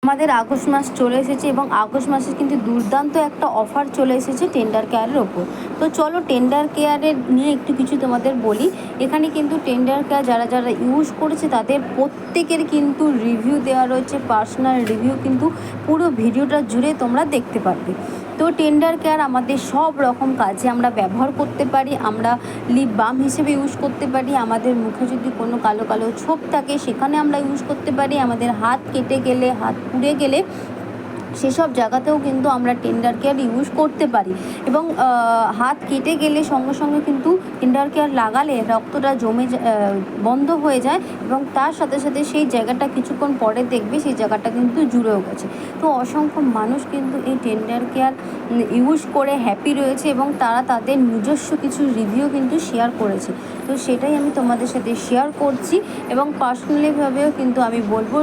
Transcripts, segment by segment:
আমাদের আগস্ট মাস চলে এসেছে এবং আগস্ট মাসে কিন্তু দুর্দান্ত একটা অফার চলে এসেছে টেন্ডার কেয়ারের ওপর। তো চলো টেন্ডার কেয়ারের নিয়ে একটু কিছু তোমাদের বলি। এখানে কিন্তু টেন্ডার কেয়ার যারা যারা ইউজ করেছে তাদের প্রত্যেকের কিন্তু রিভিউ দেওয়া রয়েছে, পার্সোনাল রিভিউ কিন্তু পুরো ভিডিওটা জুড়ে তোমরা দেখতে পারবে। তো টেন্ডার কেয়ার আমাদের সব রকম কাজে আমরা ব্যবহার করতে পারি। আমরা লিপ বাম হিসেবে ইউজ করতে পারি, আমাদের মুখে যদি কোনো কালো কালো ছোপ থাকে সেখানে আমরা ইউজ করতে পারি, আমাদের হাত কেটে গেলে, হাত পুড়ে গেলে সেসব জায়গাতেও কিন্তু আমরা টেন্ডার কেয়ার ইউজ করতে পারি। এবং হাত কেটে গেলে সঙ্গে সঙ্গে কিন্তু টেন্ডার কেয়ার লাগালে রক্তটা বন্ধ হয়ে যায় এবং তার সাথে সাথে সেই জায়গাটা কিছুক্ষণ পরে দেখবে সেই জায়গাটা কিন্তু জুড়েও গেছে। তো অসংখ্য মানুষ কিন্তু এই টেন্ডার কেয়ার ইউজ করে হ্যাপি রয়েছে এবং তারা তাদের নিজস্ব কিছু রিভিউ কিন্তু শেয়ার করেছে। তো সেটাই আমি তোমাদের সাথে শেয়ার করছি এবং পার্সোনালিভাবেও কিন্তু আমি বলবো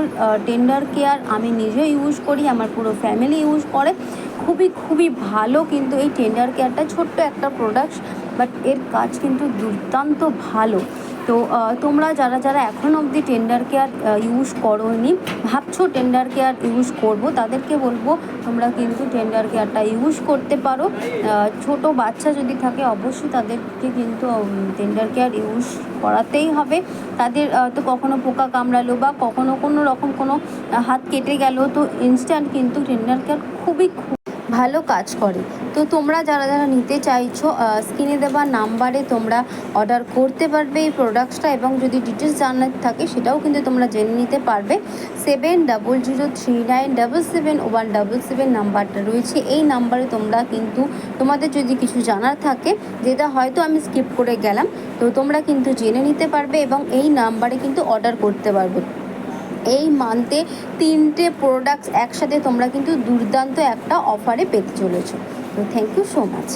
টেন্ডার কেয়ার আমি নিজেও ইউজ করি, আমার পুরো ফ্যামিলি ইউজ করে। খুবই ভালো কিন্তু এই টেন্ডার কেয়ারটা, ছোট্ট একটা প্রোডাক্ট বাট এর কাজ কিন্তু দুর্দান্ত ভালো। তো তোমরা যারা যারা এখনও অবধি টেন্ডার কেয়ার ইউজ করোনি, ভাবছো টেন্ডার কেয়ার ইউজ করবো, তাদেরকে বলবো তোমরা কিন্তু টেন্ডার কেয়ারটা ইউজ করতে পারো। ছোট বাচ্চা যদি থাকে অবশ্যই তাদেরকে কিন্তু টেন্ডার কেয়ার ইউজ করাতেই হবে। তাদের তো কখনো পোকা কামড়ালো বা কখনো কোনো রকম কোনো হাত কেটে গেল, তো ইনস্ট্যান্ট কিন্তু টেন্ডার কেয়ার খুবই ভালো কাজ করে। তো তোমরা যারা যারা নিতে চাইছো স্ক্রিনে দেওয়া নাম্বারে তোমরা অর্ডার করতে পারবে এই প্রোডাক্টসটা এবং যদি ডিটেলস জানার থাকে সেটাও কিন্তু তোমরা জেনে নিতে পারবে। 7003977717 নাম্বারটা রয়েছে, এই নাম্বারে তোমরা কিন্তু তোমাদের যদি কিছু জানার থাকে যেটা হয়তো আমি স্কিপ করে গেলাম, তো তোমরা কিন্তু জেনে নিতে পারবে এবং এই নাম্বারে কিন্তু অর্ডার করতে পারবে। এই মান্থে 3টে প্রোডাক্টস একসাথে তোমরা কিন্তু দুর্দান্ত একটা অফারে পেতে চলেছো। তো থ্যাংক ইউ সো মাচ।